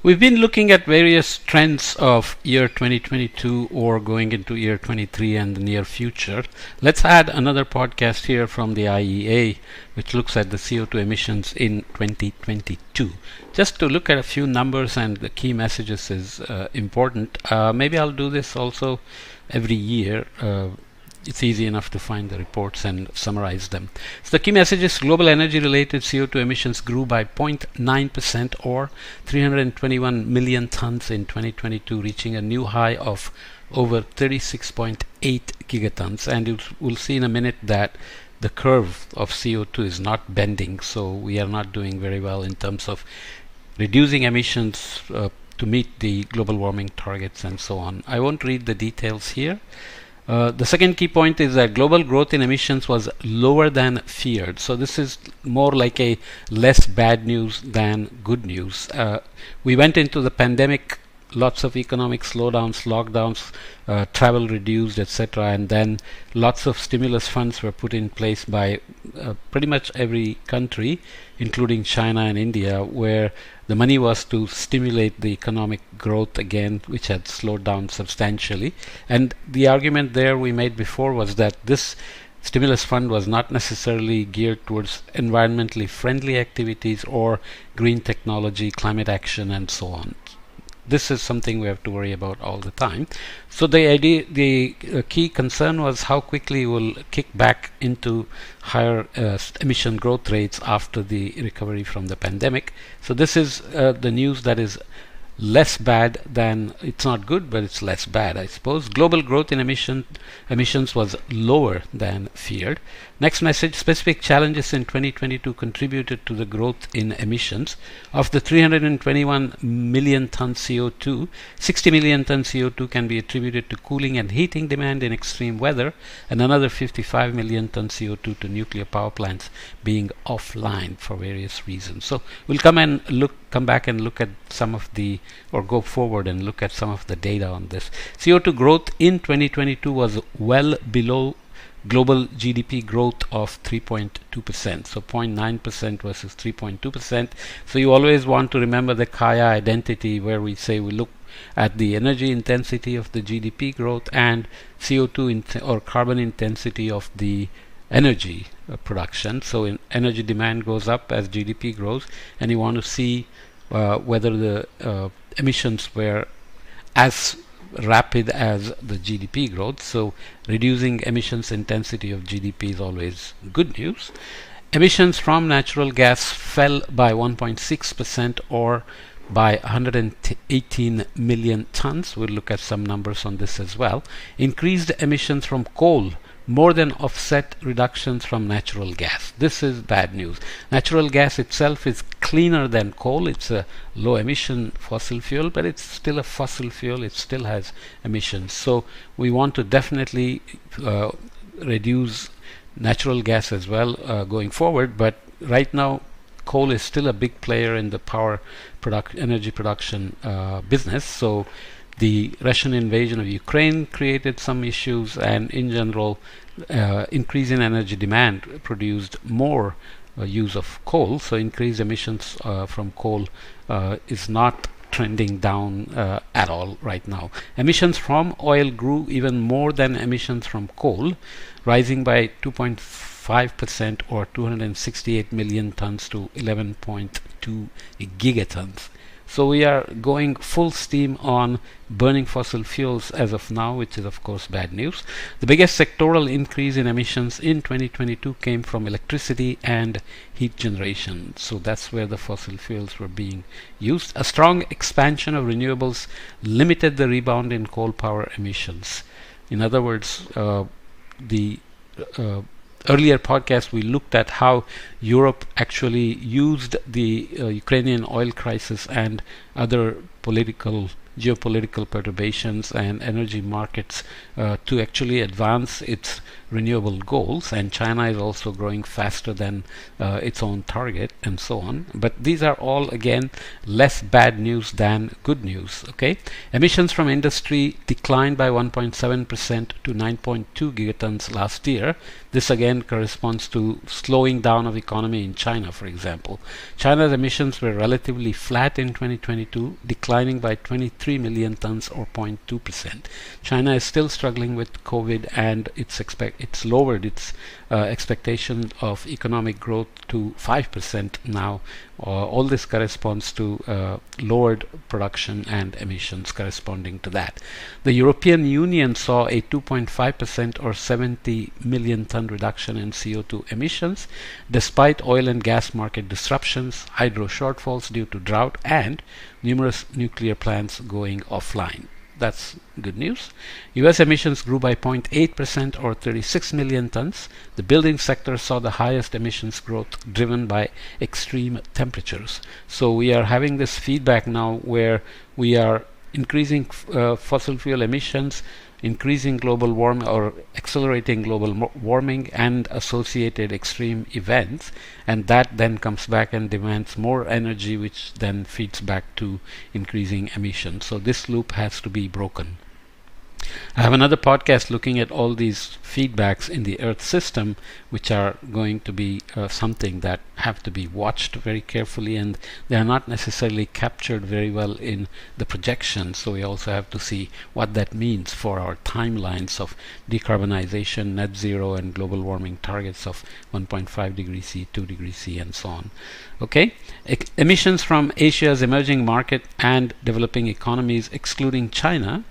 We've been looking at various trends of year 2022 or going into year 23 and the near future. Let's add another podcast here from the IEA, which looks at the CO2 emissions in 2022. Just to look at a few numbers and the key messages is important. Maybe I'll do this also every year. It's easy enough to find the reports and summarize them. So the key message is global energy related CO2 emissions grew by 0.9% or 321 million tons in 2022, reaching a new high of over 36.8 gigatons. And we'll see in a minute that the curve of CO2 is not bending, so we are not doing very well in terms of reducing emissions to meet the global warming targets and so on. I won't read the details here. The second key point is that global growth in emissions was lower than feared. So this is more like a less bad news than good news. We went into the pandemic, lots of economic slowdowns, lockdowns, travel reduced, etc. And then lots of stimulus funds were put in place by pretty much every country, including China and India, where the money was to stimulate the economic growth again, which had slowed down substantially. And the argument there we made before was that this stimulus fund was not necessarily geared towards environmentally friendly activities or green technology, climate action, and so on. This is something we have to worry about all the time. So the key concern was how quickly we'll kick back into higher emission growth rates after the recovery from the pandemic. So this is the news that is less bad than, it's not good, but it's less bad, I suppose. Global growth in emissions was lower than feared. Next message, specific challenges in 2022 contributed to the growth in emissions. Of the 321 million ton CO2, 60 million ton CO2 can be attributed to cooling and heating demand in extreme weather, and another 55 million ton CO2 to nuclear power plants being offline for various reasons. So we'll come back and look at some of the, or go forward and look at some of the data on this. CO2 growth in 2022 was well below global GDP growth of 3.2%, so 0.9% versus 3.2%. So you always want to remember the Kaya identity, where we say we look at the energy intensity of the GDP growth and CO2 or carbon intensity of the energy production. So energy demand goes up as GDP grows, and you want to see whether the emissions were as rapid as the GDP growth. So reducing emissions intensity of GDP is always good news. Emissions from natural gas fell by 1.6% or by 118 million tons. We'll look at some numbers on this as well. Increased emissions from coal more than offset reductions from natural gas. This is bad news. Natural gas itself is cleaner than coal. It's a low emission fossil fuel, but it's still a fossil fuel. It still has emissions. So we want to definitely reduce natural gas as well going forward. But right now, coal is still a big player in the energy production business. So the Russian invasion of Ukraine created some issues, and in general, increase in energy demand produced more use of coal. So increased emissions from coal is not trending down at all right now. Emissions from oil grew even more than emissions from coal, rising by 2.5% or 268 million tons to 11.2 gigatons. So we are going full steam on burning fossil fuels as of now, which is of course bad news. The biggest sectoral increase in emissions in 2022 came from electricity and heat generation. So that's where the fossil fuels were being used. A strong expansion of renewables limited the rebound in coal power emissions. In other words, the earlier podcast we looked at how Europe actually used the Ukrainian oil crisis and other geopolitical perturbations and energy markets to actually advance its renewable goals, and China is also growing faster than its own target and so on. But these are all again less bad news than good news. Okay, emissions from industry declined by 1.7% to 9.2 gigatons last year. This again corresponds to slowing down of economy in China, for example. China's emissions were relatively flat in 2022, declining by 23 million tons or 0.2%. China is still struggling with COVID, and it's lowered its expectation of economic growth to 5% now. All this corresponds to lowered production and emissions corresponding to that. The European Union saw a 2.5% or 70 million ton reduction in CO2 emissions, despite oil and gas market disruptions, hydro shortfalls due to drought, and numerous nuclear plants going offline. That's good news. US emissions grew by 0.8% or 36 million tons. The building sector saw the highest emissions growth, driven by extreme temperatures. So we are having this feedback now where we are increasing fossil fuel emissions, increasing global warming or accelerating global warming and associated extreme events, and that then comes back and demands more energy, which then feeds back to increasing emissions. So this loop has to be broken. I have another podcast looking at all these feedbacks in the Earth system, which are going to be something that have to be watched very carefully, and they are not necessarily captured very well in the projections. So we also have to see what that means for our timelines of decarbonization, net zero, and global warming targets of 1.5 degrees C, 2 degrees C, and so on. Okay, emissions from Asia's emerging market and developing economies, excluding China,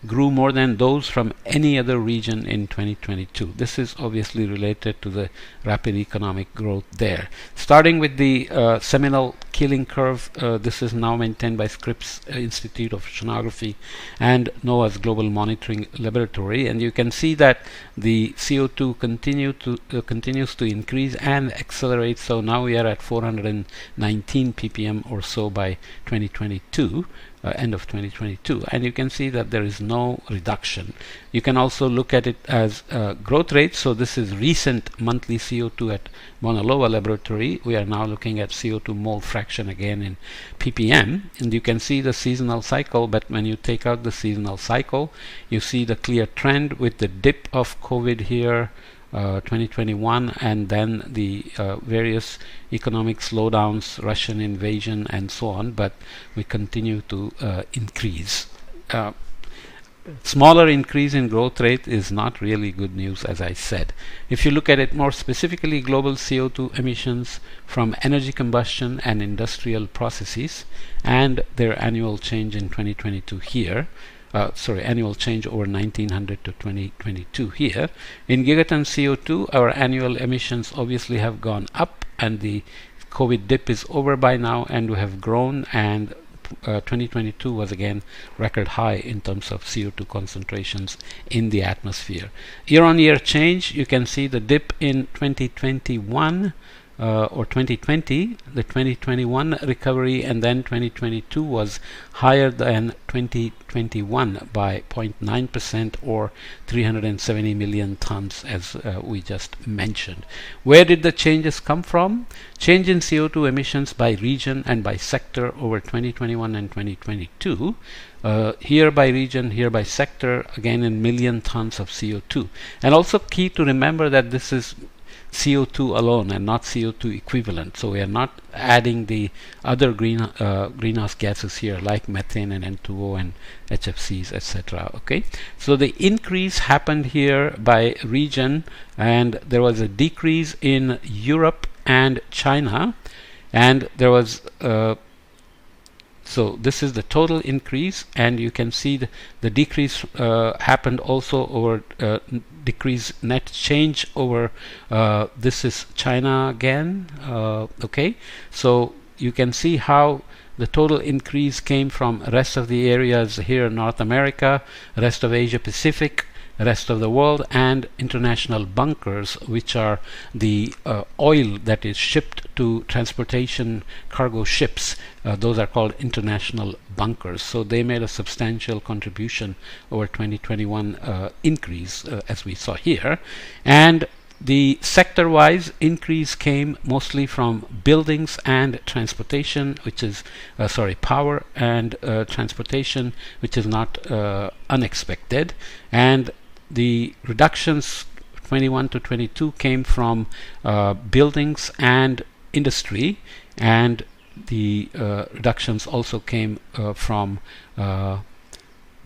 grew more than those from any other region in 2022. This is obviously related to the rapid economic growth there. Starting with the seminal Keeling curve, this is now maintained by Scripps Institute of Oceanography and NOAA's Global Monitoring Laboratory, and you can see that the CO2 continues to increase and accelerate. So now we are at 419 ppm or so by 2022. End of 2022, and you can see that there is no reduction. You can also look at it as growth rate. So this is recent monthly CO2 at Mauna Loa laboratory. We are now looking at CO2 mole fraction again in ppm, and you can see the seasonal cycle. But when you take out the seasonal cycle, you see the clear trend with the dip of COVID here, 2021, and then the various economic slowdowns, Russian invasion, and so on. But we continue to increase. Smaller increase in growth rate is not really good news, as I said. If you look at it more specifically, global CO2 emissions from energy combustion and industrial processes and their annual change in 2022 here, annual change over 1900 to 2022 here. In gigaton CO2, our annual emissions obviously have gone up, and the COVID dip is over by now, and we have grown, and 2022 was again record high in terms of CO2 concentrations in the atmosphere. Year-on-year change, you can see the dip in 2021 or 2020, the 2021 recovery, and then 2022 was higher than 2021 by 0.9% or 370 million tons, as we just mentioned. Where did the changes come from? Change in CO2 emissions by region and by sector over 2021 and 2022. Here by region, here by sector, again in million tons of CO2. And also key to remember that this is CO2 alone and not CO2 equivalent. So we are not adding the other greenhouse gases here like methane and N2O and HFCs, etc. Okay, so the increase happened here by region, and there was a decrease in Europe and China, and there was so this is the total increase, and you can see the decrease happened also over decrease net change over this is China again. Okay, so you can see how the total increase came from rest of the areas here, North America, rest of Asia Pacific, rest of the world, and international bunkers, which are the oil that is shipped to transportation cargo ships. Those are called international bunkers. So they made a substantial contribution over 2021 increase, as we saw here. And the sector-wise increase came mostly from buildings and transportation, which is power and transportation, which is not unexpected. And the reductions 21 to 22 came from buildings and industry, and the reductions also came from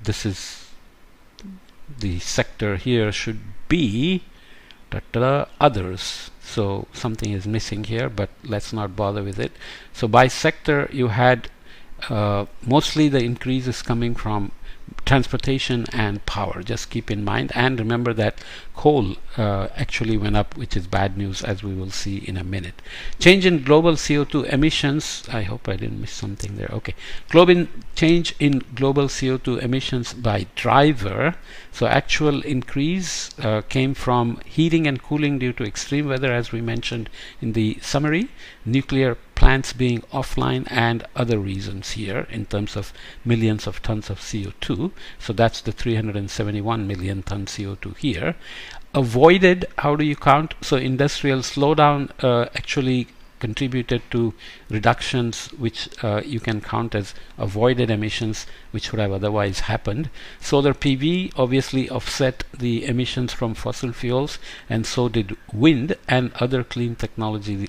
this is the sector here should be others. So something is missing here, but let's not bother with it. So by sector, you had mostly the increase is coming from transportation and power. Just keep in mind, and remember that coal actually went up, which is bad news, as we will see in a minute. Change in global CO2 emissions. I hope I didn't miss something there. Okay, change in global CO2 emissions by driver. So actual increase came from heating and cooling due to extreme weather, as we mentioned in the summary, nuclear plants being offline, and other reasons here in terms of millions of tons of CO2. So that's the 371 million ton CO2 here. Avoided, how do you count? So industrial slowdown actually contributed to reductions, which you can count as avoided emissions, which would have otherwise happened. Solar PV obviously offset the emissions from fossil fuels, and so did wind, and other clean technologies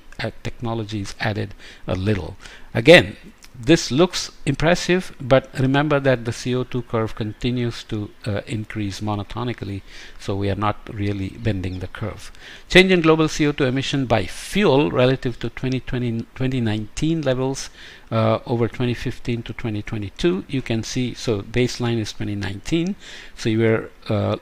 added a little. Again, this looks impressive, but remember that the CO2 curve continues to increase monotonically, so we are not really bending the curve. Change in global CO2 emission by fuel relative to 2019 levels over 2015 to 2022. You can see, so baseline is 2019, so you were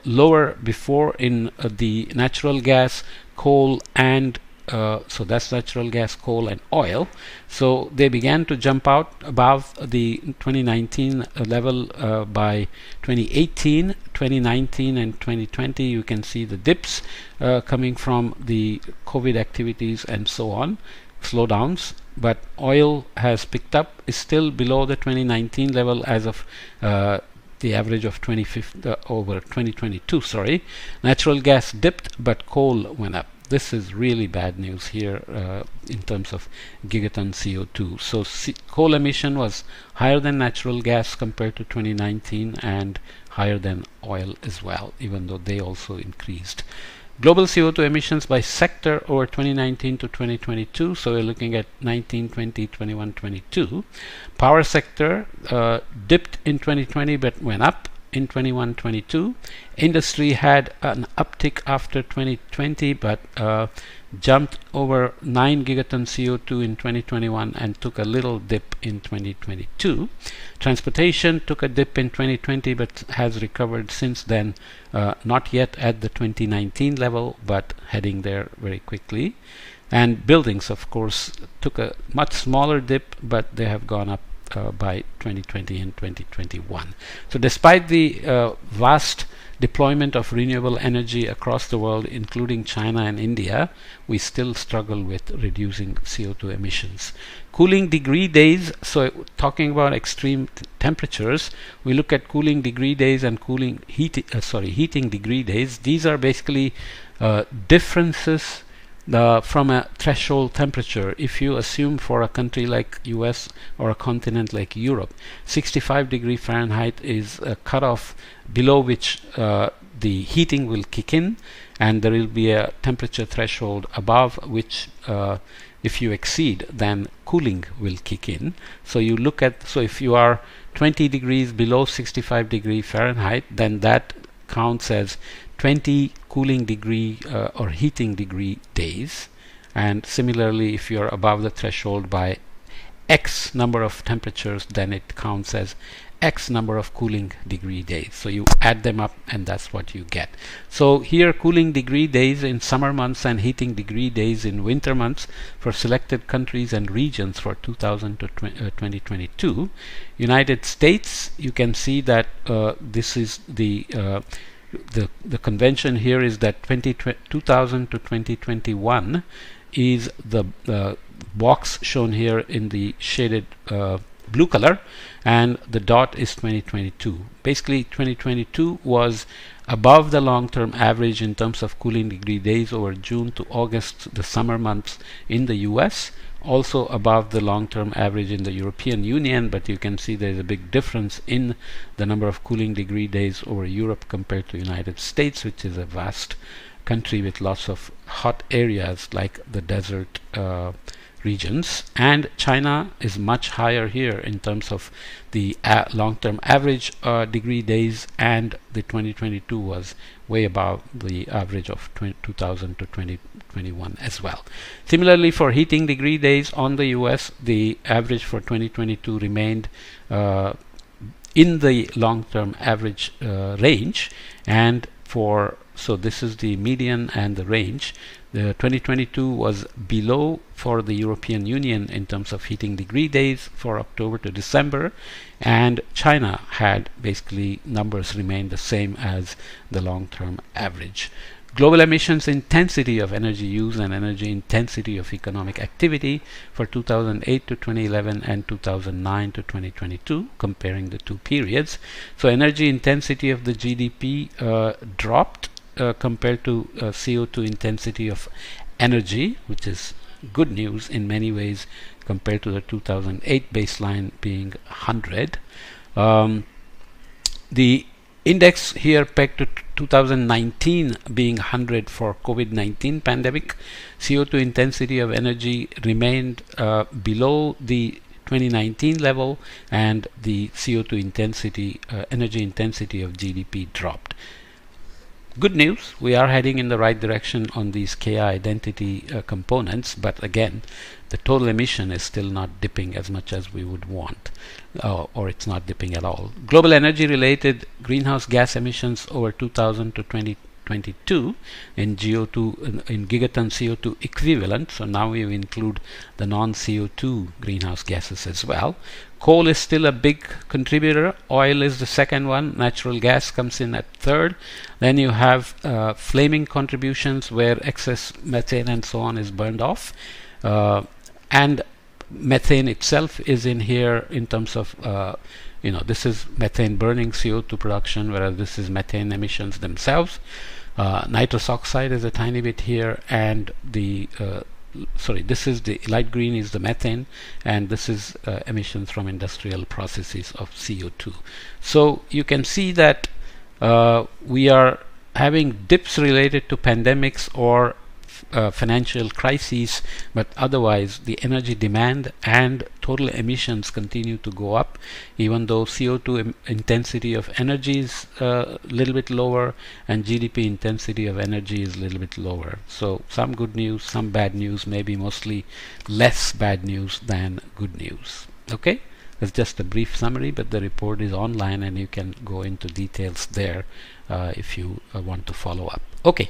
lower before in the natural gas, coal, and so that's natural gas, coal, and oil. So they began to jump out above the 2019 level by 2018, 2019, and 2020. You can see the dips coming from the COVID activities and so on, slowdowns. But oil has picked up, is still below the 2019 level as of the average of 2022. Sorry, natural gas dipped, but coal went up. This is really bad news here in terms of gigaton CO2. So coal emission was higher than natural gas compared to 2019, and higher than oil as well, even though they also increased. Global CO2 emissions by sector over 2019 to 2022. So we're looking at 19, 20, 21, 22. Power sector dipped in 2020 but went up in 21-22. Industry had an uptick after 2020, but jumped over 9 gigaton CO2 in 2021 and took a little dip in 2022. Transportation took a dip in 2020 but has recovered since then, not yet at the 2019 level, but heading there very quickly. And buildings, of course, took a much smaller dip, but they have gone up by 2020 and 2021. So despite the vast deployment of renewable energy across the world, including China and India, we still struggle with reducing CO2 emissions. Cooling degree days, so talking about extreme temperatures, we look at cooling degree days and heating degree days. These are basically differences from a threshold temperature. If you assume for a country like US or a continent like Europe, 65 degree Fahrenheit is a cutoff below which the heating will kick in, and there will be a temperature threshold above which if you exceed, then cooling will kick in. So you look at, so if you are 20 degrees below 65 degree Fahrenheit, then that counts as 20 cooling degree or heating degree days. And similarly, if you're above the threshold by X number of temperatures, then it counts as X number of cooling degree days. So you add them up and that's what you get. So here, cooling degree days in summer months and heating degree days in winter months for selected countries and regions for 2000 to 2022. United States, you can see that this is the the convention here is that 2000 to 2021 is the box shown here in the shaded blue color, and the dot is 2022. Basically 2022 was above the long-term average in terms of cooling degree days over June to August, the summer months in the US, also above the long-term average in the European Union, but you can see there's a big difference in the number of cooling degree days over Europe compared to United States, which is a vast country with lots of hot areas like the desert regions. And China is much higher here in terms of the long-term average degree days, and the 2022 was way above the average of 2000 to 2021 as well. Similarly, for heating degree days on the US, the average for 2022 remained in the long-term average range, and so this is the median and the range. The 2022 was below for the European Union in terms of heating degree days for October to December, and China had basically numbers remained the same as the long-term average. Global emissions intensity of energy use and energy intensity of economic activity for 2008 to 2011 and 2009 to 2022, comparing the two periods. So energy intensity of the GDP dropped compared to CO2 intensity of energy, which is good news in many ways compared to the 2008 baseline being 100. The index here pegged to 2019 being 100 for COVID-19 pandemic. CO2 intensity of energy remained below the 2019 level, and the CO2 intensity, energy intensity of GDP dropped. Good news, we are heading in the right direction on these KI identity components, but again, the total emission is still not dipping as much as we would want, or it's not dipping at all. Global energy related greenhouse gas emissions over 2000 to 2022 in CO2 in gigaton CO2 equivalent. So now we include the non-CO2 greenhouse gases as well. Coal is still a big contributor. Oil is the second one. Natural gas comes in at third. Then you have flaming contributions where excess methane and so on is burned off. And methane itself is in here in terms of, this is methane burning CO2 production, whereas this is methane emissions themselves. Nitrous oxide is a tiny bit here, and the this is the light green is the methane, and this is emissions from industrial processes of CO2. So you can see that we are having dips related to pandemics or financial crises, but otherwise the energy demand and total emissions continue to go up, even though CO2 intensity of energy is a little bit lower and GDP intensity of energy is a little bit lower. So some good news, some bad news, maybe mostly less bad news than good news. Okay, that's just a brief summary, but the report is online and you can go into details there if you want to follow up. Okay.